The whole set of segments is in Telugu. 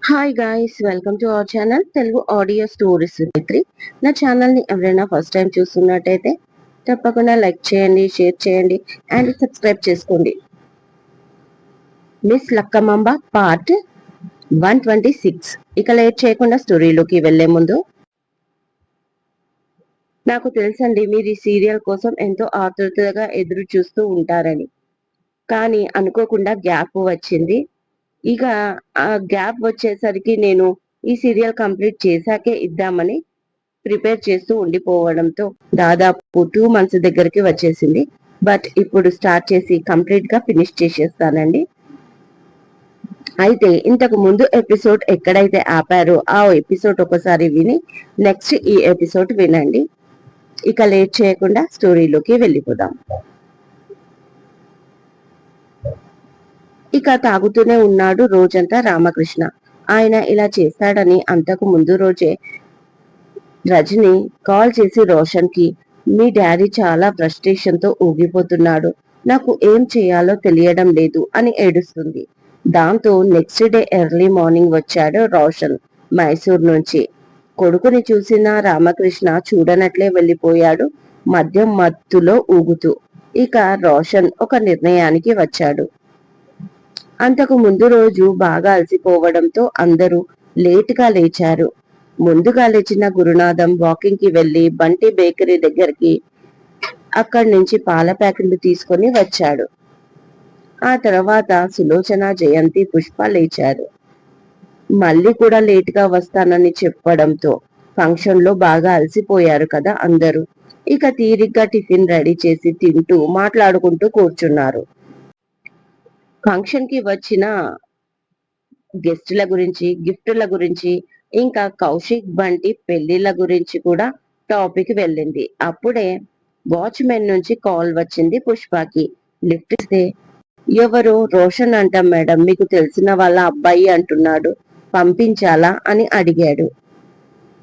Hi guys, welcome to our channel Telugu audio stories. నా ఛానల్ని ఎవరైనా ఫస్ట్ టైం చూస్తున్నట్టయితే తప్పకుండా లైక్ చేయండి, షేర్ చేయండి అండ్ సబ్స్క్రైబ్ చేసుకోండి. Miss Lakkamamba part 126. ఇక లేట్ చేయకుండా స్టోరీలోకి వెళ్లే ముందు, నాకు తెలుసండి మీరు ఈ సీరియల్ కోసం ఎంతో ఆతృతగా ఎదురు చూస్తూ ఉంటారని. కానీ అనుకోకుండా గ్యాప్ వచ్చింది. ఇక ఆ గ్యాప్ వచ్చేసరికి నేను ఈ సీరియల్ కంప్లీట్ చేశాకే ఇద్దామని ప్రిపేర్ చేస్తూ ఉండిపోవడంతో దాదాపు 2 months దగ్గరికి వచ్చేసింది. బట్ ఇప్పుడు స్టార్ట్ చేసి కంప్లీట్ గా ఫినిష్ చేసేస్తానండి. అయితే ఇంతకు ముందు ఎపిసోడ్ ఎక్కడైతే ఆపారో ఆ ఎపిసోడ్ ఒకసారి విని నెక్స్ట్ ఈ ఎపిసోడ్ వినండి. ఇక లేట్ చేయకుండా స్టోరీలోకి వెళ్ళిపోదాం. ఇక తాగుతూనే ఉన్నాడు రోజంతా రామకృష్ణ. ఆయన ఇలా చేస్తాడని అంతకు ముందు రోజే రజని కాల్ చేసి రోషన్ కి, మీ డాడీ చాలా ఫ్రస్ట్రేషన్ తో ఊగిపోతున్నాడు, నాకు ఏం చేయాలో తెలియడం లేదు అని ఏడుస్తుంది. దాంతో నెక్స్ట్ డే ఎర్లీ మార్నింగ్ వచ్చాడు రోషన్ మైసూర్ నుంచి. కొడుకుని చూసిన రామకృష్ణ చూడనట్లే వెళ్ళిపోయాడు, మద్యం మత్తులో ఊగుతూ. ఇక రోషన్ ఒక నిర్ణయానికి వచ్చాడు. అంతకు ముందు రోజు బాగా అలసిపోవడంతో అందరూ లేటుగా లేచారు. ముందుగా లేచిన గురునాథం వాకింగ్ కి వెళ్లి బంటి బేకరీ దగ్గరికి అక్కడి నుంచి పాల ప్యాకెట్లు తీసుకొని వచ్చాడు. ఆ తర్వాత సులోచన, జయంతి, పుష్ప లేచారు. మళ్ళీ కూడా లేటుగా వస్తానని చెప్పడంతో ఫంక్షన్ లో బాగా అలసిపోయారు కదా అందరూ. ఇక తీరిగ్గా టిఫిన్ రెడీ చేసి తింటూ మాట్లాడుకుంటూ కూర్చున్నారు. ఫంక్షన్ కి వచ్చిన గెస్టుల గురించి, గిఫ్టుల గురించి, ఇంకా కౌశిక్ బంటి పెళ్లిళ్ళ గురించి కూడా టాపిక్ వెళ్ళింది. అప్పుడే వాచ్మెన్ నుంచి కాల్ వచ్చింది పుష్పకి. లిఫ్ట్ ఇస్తే, ఎవరు? రోషన్ అంట మేడం, మీకు తెలిసిన వాళ్ళ అబ్బాయి అంటున్నాడు, పంపించాలా అని అడిగాడు.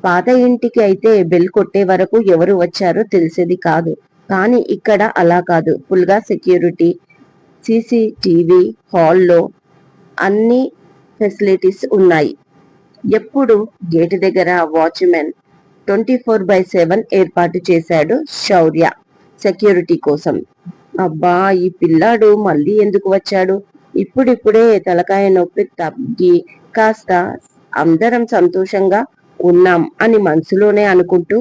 పాత ఇంటికి అయితే బెల్ కొట్టే వరకు ఎవరు వచ్చారో తెలిసేది కాదు, కానీ ఇక్కడ అలా కాదు, ఫుల్ గా సెక్యూరిటీ, సీసీటీవీ, హాల్లో అన్ని ఫెసిలిటీస్ ఉన్నాయి. ఎప్పుడు గేటు దగ్గర వాచ్మెన్ 24/7 ఏర్పాటు చేశాడు శౌర్య సెక్యూరిటీ కోసం. అబ్బా, ఈ పిల్లాడు మళ్ళీ ఎందుకు వచ్చాడు? ఇప్పుడిప్పుడే తలకాయ నొప్పి తగ్గి కాస్త అందరం సంతోషంగా ఉన్నాం అని మనసులోనే అనుకుంటూ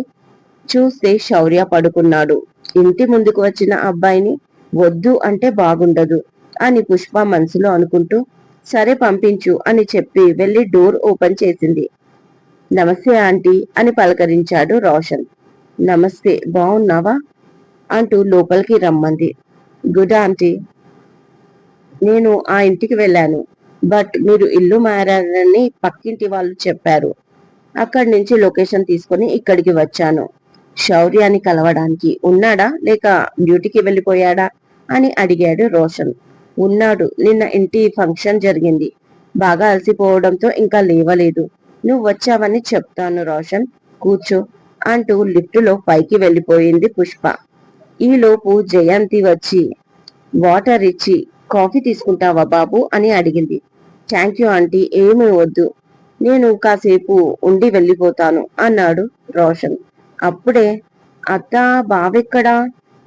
చూస్తే శౌర్య పడుకున్నాడు. ఇంటి ముందుకు వచ్చిన అబ్బాయిని వద్దు అంటే బాగుండదు అని పుష్ప మనసులో అనుకుంటూ, సరే పంపించు అని చెప్పి వెళ్లి డోర్ ఓపెన్ చేసింది. నమస్తే ఆంటీ అని పలకరించాడు రోషన్. నమస్తే, బాగున్నావా అంటూ లోపలికి రమ్మంది. గుడ్ ఆంటీ, నేను ఆ ఇంటికి వెళ్ళాను, బట్ మీరు ఇల్లు మారారని పక్కింటి వాళ్ళు చెప్పారు. అక్కడి నుంచి లొకేషన్ తీసుకొని ఇక్కడికి వచ్చాను శౌర్యాన్ని కలవడానికి. ఉన్నాడా లేక డ్యూటీకి వెళ్ళిపోయాడా అని అడిగాడు రోషన్. ఉన్నాడు, నిన్న ఇంటి ఫంక్షన్ జరిగింది, బాగా అలసిపోవడంతో ఇంకా లేవలేదు. నువ్వు వచ్చావని చెప్తాను రోషన్, కూర్చో అంటూ లిఫ్టులో పైకి వెళ్ళిపోయింది పుష్ప. ఈలోపు జయంతి వచ్చి వాటర్ ఇచ్చి, కాఫీ తీసుకుంటావా బాబు అని అడిగింది. థ్యాంక్ యూ ఆంటీ, ఏమీ వద్దు, నేను కాసేపు ఉండి వెళ్ళిపోతాను అన్నాడు రోషన్. అప్పుడే, అత్త బావెక్కడా?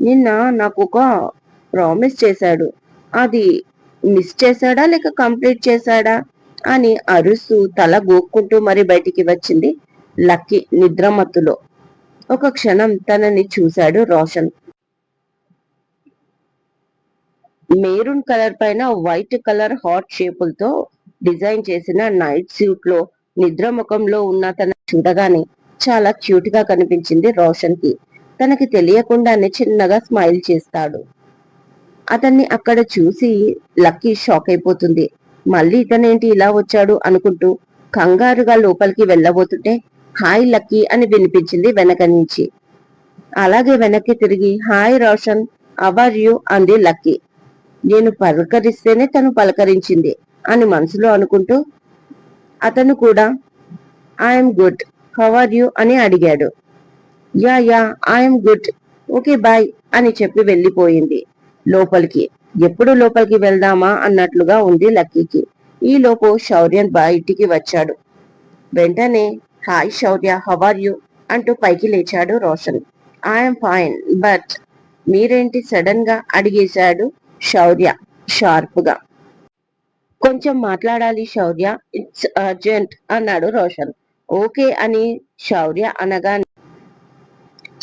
నిన్న నాకు ఒక ప్రామిస్ చేశాడు, అది మిస్ చేశాడా లేక కంప్లీట్ చేశాడా అని అరుస్తూ తల గోక్కుంటూ మరి బయటికి వచ్చింది లక్కీ నిద్రమత్తులో. ఒక క్షణం తనని చూశాడు రోషన్. మెరూన్ కలర్ పైన వైట్ కలర్ హార్ట్ షేపులతో డిజైన్ చేసిన నైట్ సూట్ లో నిద్రముఖంలో ఉన్న తన చూడగానే చాలా క్యూట్ గా కనిపించింది రోషన్ కి. తనకి తెలియకుండానే చిన్నగా స్మైల్ చేస్తాడు. అతన్ని అక్కడ చూసి లక్కీ షాక్ అయిపోతుంది. మళ్ళీ ఇతనేంటి ఇలా వచ్చాడు అనుకుంటూ కంగారుగా లోపలికి వెళ్ళబోతుంటే, హాయ్ లక్కీ అని వినిపించింది వెనక నుంచి. అలాగే వెనక్కి తిరిగి, హాయ్ రోషన్, అవర్ యూ అంది లక్కీ. నేను పలకరిస్తేనే తను పలకరించింది అని మనసులో అనుకుంటూ అతను కూడా I'm good, how are you అని అడిగాడు. Yeah yeah, I'm good, okay bye అని చెప్పి వెళ్ళిపోయింది లోపలికి. ఎప్పుడు లోపలికి వెళ్దామా అన్నట్లుగా ఉంది లక్కీకి. ఈలోపు శౌర్య బయటికి వచ్చాడు. వెంటనే hi Shaurya, how are you అంటూ పైకి లేచాడు రోషన్. ఐఎమ్ ఫైన్, బట్ మీరేంటి సడన్ గా అడిగేశాడు శౌర్య షార్ప్ గా. కొంచెం మాట్లాడాలి శౌర్య, ఇట్స్ అర్జెంట్ అన్నాడు రోషన్. ఓకే అని శౌర్య అనగా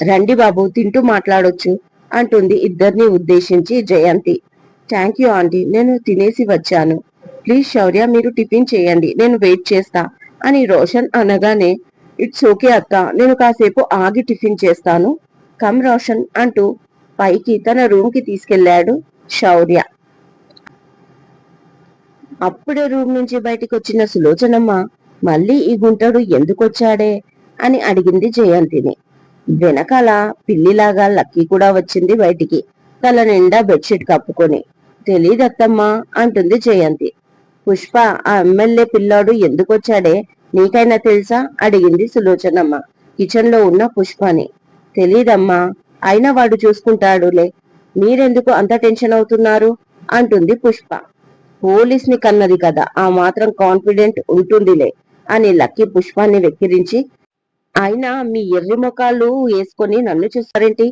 రండి బాబు తింటూ మాట్లాడొచ్చు అంటుంది ఇద్దరిని ఉద్దేశించి జయంతి. థ్యాంక్ యూ ఆంటీ, నేను తినేసి వచ్చాను. ప్లీజ్ శౌర్య మీరు టిఫిన్ చేయండి, నేను వెయిట్ చేస్తా అని రోషన్ అనగానే ఇట్స్ ఓకే అత్త, నేను కాసేపు ఆగి టిఫిన్ చేస్తాను. కమ్ రోషన్ అంటూ పైకి తన రూమ్ కి తీసుకెళ్లాడు శౌర్య. అప్పుడే రూమ్ నుంచి బయటికి వచ్చిన సులోచనమ్మ మళ్ళీ ఈ గుంటడు ఎందుకొచ్చాడే అని అడిగింది జయంతిని. వెనకాల పిల్లిలాగా లక్కీ కూడా వచ్చింది బయటికి, తల నిండా బెడ్షీట్ కప్పుకొని. తెలీదత్తమ్మా అంటుంది జయంతి. పుష్ప, ఆ ఎమ్మెల్యే పిల్లాడు ఎందుకొచ్చాడే నీకైనా తెలుసా అడిగింది సులోచనమ్మ కిచెన్ లో ఉన్న పుష్పని. తెలీదమ్మా, అయినా వాడు చూసుకుంటాడులే, మీరెందుకు అంత టెన్షన్ అవుతున్నారు అంటుంది పుష్ప. పోలీస్ ని కన్నది కదా, ఆ మాత్రం కాన్ఫిడెంట్ ఉంటుందిలే అని లక్కీ పుష్పాన్ని వెక్కిరించి, అయినా మీ ఎర్రి మొఖాలు వేసుకొని నన్ను చూస్తారేంటి,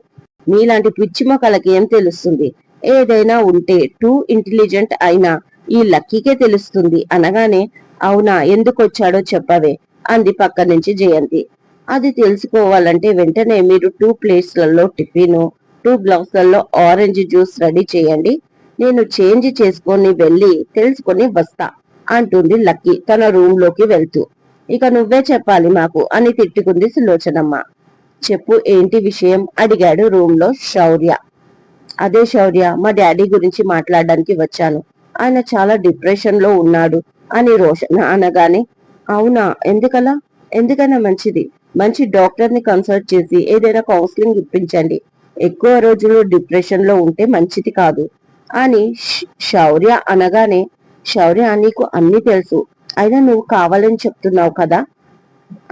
మీలాంటి పిచ్చి మొఖాలకి ఏం తెలుస్తుంది, ఏదైనా ఉంటే టూ ఇంటెలిజెంట్ అయినా ఈ లక్కీకే తెలుస్తుంది అనగానే, అవునా ఎందుకొచ్చాడో చెప్పవే అంది పక్క నుంచి జయంతి. అది తెలుసుకోవాలంటే వెంటనే మీరు 2 ప్లేట్స్లలో టిఫిన్, 2 గ్లాసులలో ఆరెంజ్ జ్యూస్ రెడీ చేయండి, నేను చేంజ్ చేసుకొని వెళ్ళి తెలుసుకొని వస్తా అంటుంది లక్కీ తన రూమ్ లోకి వెళ్తూ. ఇక నువ్వే చెప్పాలి మాకు అని తిట్టుకుంది సులోచనమ్మ. చెప్పు ఏంటి విషయం అడిగాడు రూమ్ లో శౌర్య. అదే శౌర్య, మా డాడీ గురించి మాట్లాడడానికి వచ్చాను, ఆయన చాలా డిప్రెషన్ లో ఉన్నాడు అని రోషన్ అనగానే, అవునా ఎందుకలా, ఎందుకన్నా మంచిది, మంచి డాక్టర్ ని కన్సల్ట్ చేసి ఏదైనా కౌన్సిలింగ్ ఇప్పించండి, ఎక్కువ రోజులు డిప్రెషన్ లో ఉంటే మంచిది కాదు అని శౌర్య అనగానే, శౌర్య నీకు అన్ని తెలుసు, అయినా నువ్వు కావాలని చెప్తున్నావు కదా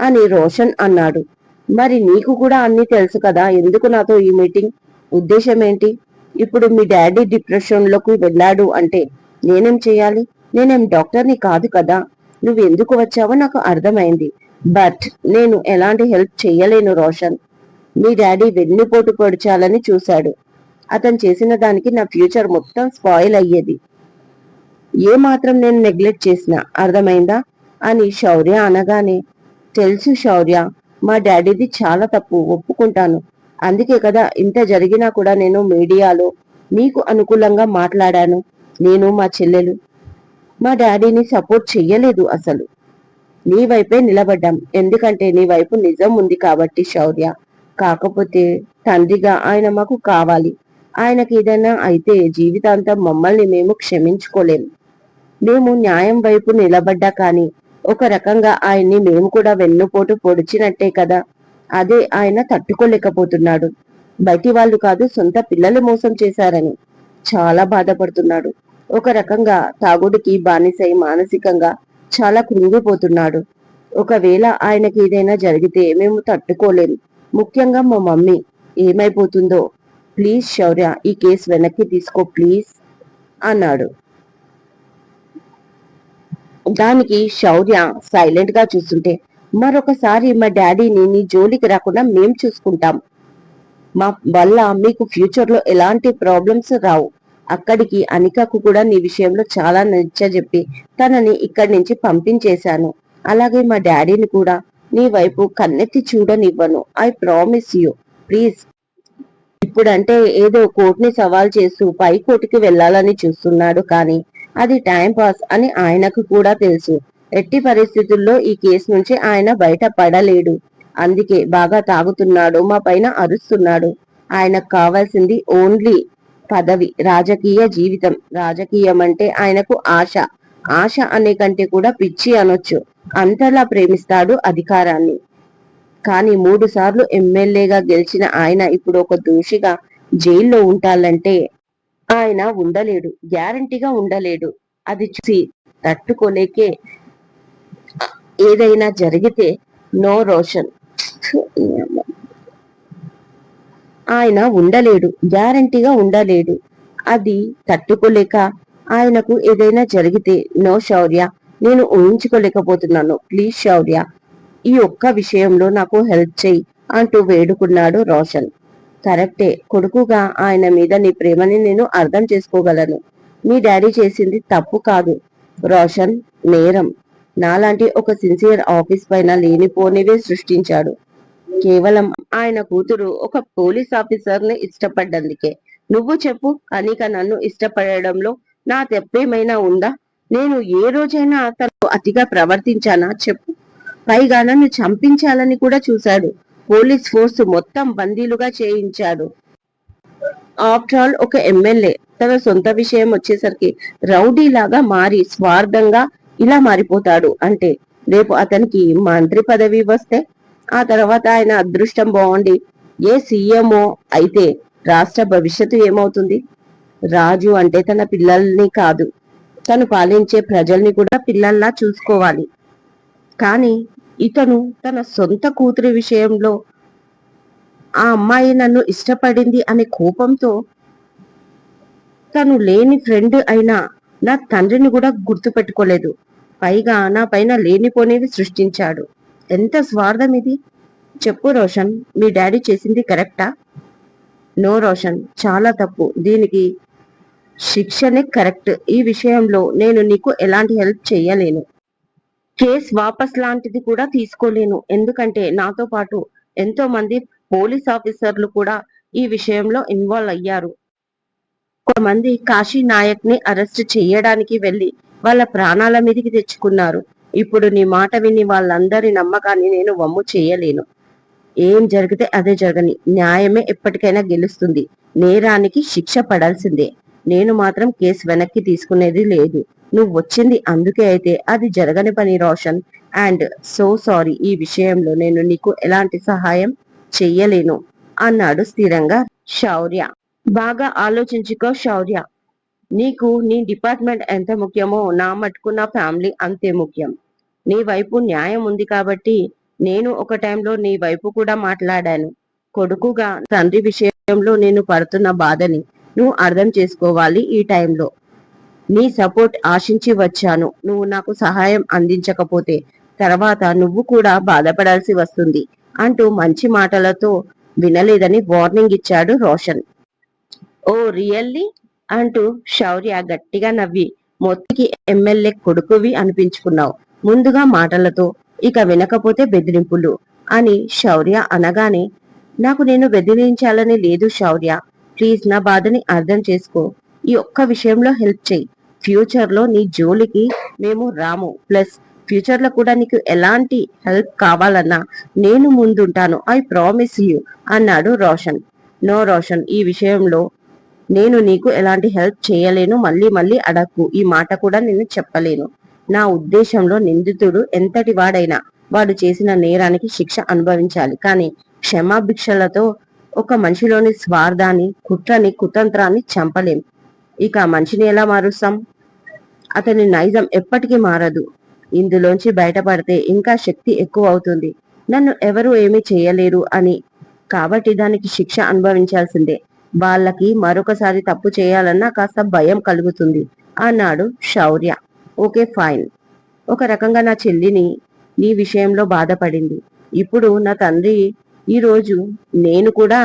అని రోషన్ అన్నాడు. మరి నీకు కూడా అన్ని తెలుసు కదా, ఎందుకు నాతో ఈ మీటింగ్, ఉద్దేశం ఏంటి? ఇప్పుడు మీ డాడీ డిప్రెషన్ లోకి వెళ్ళాడు అంటే నేనేం చేయాలి, నేనేం డాక్టర్ని కాదు కదా. నువ్వు ఎందుకు వచ్చావో నాకు అర్థమైంది, బట్ నేను ఎలాంటి హెల్ప్ చెయ్యలేను రోషన్. మీ డాడీ వెన్నుపోటు పొడిచాలని చూశాడు, అతను చేసిన దానికి నా ఫ్యూచర్ మొత్తం స్పాయిల్ అయ్యేది, ఏ మాత్రం నేను నెగ్లెక్ట్ చేసినా, అర్థమైందా అని శౌర్య అనగానే, తెలుసు శౌర్య, మా డాడీది చాలా తప్పు ఒప్పుకుంటాను, అందుకే కదా ఇంత జరిగినా కూడా నేను మీడియాలో మీకు అనుకూలంగా మాట్లాడాను. నేను మా చెల్లెలు మా డాడీని సపోర్ట్ చెయ్యలేదు, అసలు నీ వైపే నిలబడ్డాం, ఎందుకంటే నీ వైపు నిజం ఉంది కాబట్టి శౌర్య. కాకపోతే తండ్రిగా ఆయన మాకు కావాలి, ఆయనకి ఏదైనా అయితే జీవితాంతం మమ్మల్ని మేము క్షమించుకోలేం. మేము న్యాయం వైపు నిలబడ్డా కానీ ఒక రకంగా ఆయన్ని మేము కూడా వెన్నుపోటు పొడిచినట్టే కదా, అదే ఆయన తట్టుకోలేకపోతున్నాడు. బయటి వాళ్ళు కాదు, సొంత పిల్లలు మోసం చేశారని చాలా బాధపడుతున్నాడు. ఒక రకంగా తాగుడికి బానిసై మానసికంగా చాలా కృంగిపోతున్నాడు. ఒకవేళ ఆయనకి ఏదైనా జరిగితే మేము తట్టుకోలేం, ముఖ్యంగా మా మమ్మీ ఏమైపోతుందో. ప్లీజ్ శౌర్య, ఈ కేసు వెనక్కి తీసుకో ప్లీజ్ అన్నాడు. దానికి శౌర్య సైలెంట్ గా చూస్తుంటే, మరొకసారి మా డాడీని నీ జోలికి రాకుండా మేం చూసుకుంటాం, మా వల్ల మీకు ఫ్యూచర్ లో ఎలాంటి ప్రాబ్లమ్స్ రావు. అక్కడికి అనికకు కూడా నీ విషయంలో చాలా నచ్చజెప్పి తనని ఇక్కడి నుంచి పంపించేశాను. అలాగే మా డాడీని కూడా నీ వైపు కన్నెత్తి చూడనివ్వను, ఐ ప్రామిస్ యూ ప్లీజ్. ఇప్పుడంటే ఏదో కోర్టుని సవాల్ చేస్తూ పై కోర్టుకి వెళ్లాలని చూస్తున్నాడు, కానీ అది టైం పాస్ అని ఆయనకు కూడా తెలుసు. ఎట్టి పరిస్థితుల్లో ఈ కేసు నుంచి ఆయన బయట పడలేడు, అందుకే బాగా తాగుతున్నాడు, మా పైన అరుస్తున్నాడు. ఆయనకు కావాల్సింది ఓన్లీ పదవి, రాజకీయ జీవితం. రాజకీయం అంటే ఆయనకు ఆశ, ఆశ అనే కంటే కూడా పిచ్చి అనొచ్చు, అంతలా ప్రేమిస్తాడు అధికారాన్ని. కానీ 3 సార్లు ఎమ్మెల్యేగా గెలిచిన ఆయన ఇప్పుడు ఒక దోషిగా జైల్లో ఉంటాలంటే ఆయన ఉండలేడు, గ్యారంటీగా ఉండలేడు. అది చూసి తట్టుకోలేకే ఏదైనా జరిగితే నో రోషన్, ఆయన ఉండలేడు, గ్యారంటీగా ఉండలేడు. అది తట్టుకోలేక ఆయనకు ఏదైనా జరిగితే నో శౌర్య, నేను ఊహించుకోలేకపోతున్నాను. ప్లీజ్ శౌర్య, ఈ ఒక్క విషయంలో నాకు హెల్ప్ చెయ్యి అంటూ వేడుకున్నాడు రోషన్. కరెక్టే, కొడుకుగా ఆయన మీద నీ ప్రేమని నేను అర్థం చేసుకోగలను. మీ డాడీ చేసింది తప్పు కాదు రోషన్, నేరం. నాలాంటి ఒక సిన్సియర్ ఆఫీస్ పైన లేనిపోనివే సృష్టించాడు. కేవలం ఆయన కూతురు ఒక పోలీస్ ఆఫీసర్ ని ఇష్టపడ్డందుకే. నువ్వు చెప్పు, అనిక నన్ను ఇష్టపడడంలో నా తప్పేమైనా ఉందా? నేను ఏ రోజైనా తనకు అతిగా ప్రవర్తించానా చెప్పు? పైగా నన్ను చంపించాలని కూడా చూశాడు. పోలీస్ ఫోర్స్ మొత్తం బందీలుగా చేయించాడు. ఆఫ్టర్ ఆల్ ఒక ఎమ్మెల్యే తన సొంత విషయం వచ్చేసరికి రౌడీలాగా మారి స్వార్థంగా ఇలా మారిపోతాడు అంటే రేపు అతనికి మంత్రి పదవి వస్తే ఆ తర్వాత ఆయన అదృష్టం బాగుండి ఏ సీఎంఓ అయితే రాష్ట్ర భవిష్యత్తు ఏమవుతుంది? రాజు అంటే తన పిల్లల్ని కాదు, తను పాలించే ప్రజల్ని కూడా పిల్లల్లా చూసుకోవాలి. కానీ ఇతను తన సొంత కూతురి విషయంలో ఆ అమ్మాయి నన్ను ఇష్టపడింది అనే కోపంతో తను లేని ఫ్రెండ్ అయినా నా తండ్రిని కూడా గుర్తు పెట్టుకోలేదు. పైగా నా పైన లేనిపోనేవి సృష్టించాడు. ఎంత స్వార్థం ఇది! చెప్పు రోషన్, మీ డాడీ చేసింది కరెక్టా? నో రోషన్, చాలా తప్పు. దీనికి శిక్షనే కరెక్ట్. ఈ విషయంలో నేను నీకు ఎలాంటి హెల్ప్ చేయలేను. కేస్ వాపస్ లాంటిది కూడా తీసుకోలేను. ఎందుకంటే నాతో పాటు ఎంతో మంది పోలీస్ ఆఫీసర్లు కూడా ఈ విషయంలో ఇన్వాల్వ్ అయ్యారు. కొంతమంది కాశీ నాయక్ ని అరెస్ట్ చేయడానికి వెళ్లి వాళ్ళ ప్రాణాల మీదికి తెచ్చుకున్నారు. ఇప్పుడు నీ మాట విని వాళ్ళందరి నమ్మకాన్ని నేను వమ్ము చేయలేను. ఏం జరిగితే అదే జరగని, న్యాయమే ఎప్పటికైనా గెలుస్తుంది. నేరానికి శిక్ష పడాల్సిందే. నేను మాత్రం కేసు వెనక్కి తీసుకునేది లేదు. నువ్వు వచ్చింది అందుకే అయితే అది జరగని పని రోషన్. అండ్ సో సారీ, ఈ విషయంలో నేను నీకు ఎలాంటి సహాయం చెయ్యలేను అన్నాడు స్థిరంగా శౌర్య. బాగా ఆలోచించుకో శౌర్య. నీకు నీ డిపార్ట్మెంట్ ఎంత ముఖ్యమో నా మటుకు నా ఫ్యామిలీ అంతే ముఖ్యం. నీ వైపు న్యాయం ఉంది కాబట్టి నేను ఒక టైంలో నీ వైపు కూడా మాట్లాడాను. కొడుకుగా తండ్రి విషయంలో నేను పడుతున్న బాధని నువ్వు అర్థం చేసుకోవాలి. ఈ టైంలో నీ సపోర్ట్ ఆశించి వచ్చాను. నువ్వు నాకు సహాయం అందించకపోతే తర్వాత నువ్వు కూడా బాధపడాల్సి వస్తుంది అంటూ మంచి మాటలతో వినలేదని వార్నింగ్ ఇచ్చాడు రోషన్. ఓ రియల్లీ అంటూ శౌర్య గట్టిగా నవ్వి, మొత్తికి ఎమ్మెల్యే కొడుకువి అనిపించుకున్నావు. ముందుగా మాటలతో, ఇక వినకపోతే బెదిరింపులు అని శౌర్య అనగానే, నాకు నేను బెదిరించాలని లేదు శౌర్య. ప్లీజ్ నా బాధని అర్థం చేసుకో. ఈ ఒక్క విషయంలో హెల్ప్ చెయ్యి. ఫ్యూచర్ లో నీ జోలికి మేము రాము. ప్లస్ ఫ్యూచర్ లో కూడా నీకు ఎలాంటి హెల్ప్ కావాలన్నా నేను ముందుంటాను. ఐ ప్రామిస్ యూ అన్నాడు రోషన్. నో రోషన్, ఈ విషయంలో నేను నీకు ఎలాంటి హెల్ప్ చేయలేను. మళ్ళీ మళ్ళీ అడక్కు. ఈ మాట కూడా నేను చెప్పలేను. నా ఉద్దేశంలో నిందితుడు ఎంతటి వాడైనా వాడు చేసిన నేరానికి శిక్ష అనుభవించాలి. కానీ క్షమాభిక్షలతో ఒక మనిషిలోని స్వార్థాన్ని, కుట్రని, కుతంత్రాన్ని చంపలేం. ఇక మనిషిని ఎలా మారుస్తాం? అతని నైజం ఎప్పటికీ మారదు. ఇందులోంచి బయటపడితే ఇంకా శక్తి ఎక్కువ అవుతుంది. నన్ను ఎవరు ఏమీ చేయలేరు అని, కాబట్టి దానికి శిక్ష అనుభవించాల్సిందే. వాళ్ళకి మరొకసారి తప్పు చేయాలన్నా కాస్త భయం కలుగుతుంది అన్నాడు శౌర్య. Okay fine. ఒక రకంగా నా చెల్లిని నీ విషయంలో బాధపడింది. ఇప్పుడు నా తండ్రి ఈరోజు నేను కూడా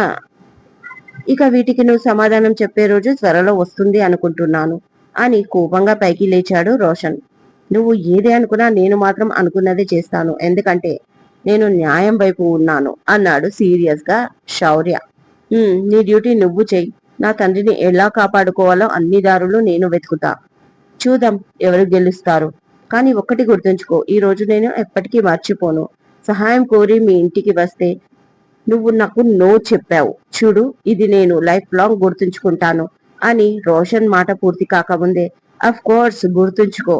ఇక వీటికి నువ్వు సమాధానం చెప్పే రోజు త్వరలో వస్తుంది అనుకుంటున్నాను అని కోపంగా పైకి లేచాడు రోషన్. నువ్వు ఏది అనుకున్నా నేను మాత్రం అనుకున్నదే చేస్తాను. ఎందుకంటే నేను న్యాయం వైపు ఉన్నాను అన్నాడు సీరియస్ గా శౌర్య. నీ డ్యూటీ నువ్వు చెయ్యి. నా తండ్రిని ఎలా కాపాడుకోవాలో అన్ని దారులు నేను వెతుకుతా. చూద్దాం ఎవరు గెలుస్తారు. కానీ ఒక్కటి గుర్తుంచుకో, ఈ రోజు నేను ఎప్పటికీ మర్చిపోను. సహాయం కోరి మీ ఇంటికి వస్తే నువ్వు నాకు నో చెప్పావు చూడు, ఇది నేను లైఫ్ లాంగ్ గుర్తుంచుకుంటాను అని రోషన్ మాట పూర్తి కాకముందే, అఫ్ కోర్స్ గుర్తుంచుకో.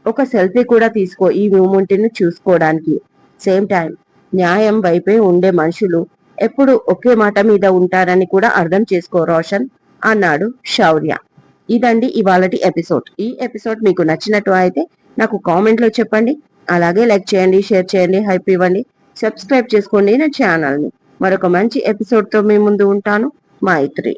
ఒక సెల్ఫీ కూడా తీసుకో ఈ మూమెంట్ ని చూసుకోవడానికి. సేమ్ టైం న్యాయం వైపే ఉండే మనుషులు ఎప్పుడు ఒకే మాట మీద ఉంటారని కూడా అర్థం చేసుకో రోషన్ అన్నాడు శౌర్య. ఇదండి ఇవాళటి ఎపిసోడ్. ఈ ఎపిసోడ్ మీకు నచ్చినట్టు అయితే నాకు కామెంట్ లో చెప్పండి. అలాగే లైక్ చేయండి, షేర్ చేయండి, హైప్ ఇవ్వండి, సబ్స్క్రైబ్ చేసుకోండి నా ఛానల్ ని. మరొక మంచి ఎపిసోడ్ తో మీ ముందు ఉంటాను. మైత్రి.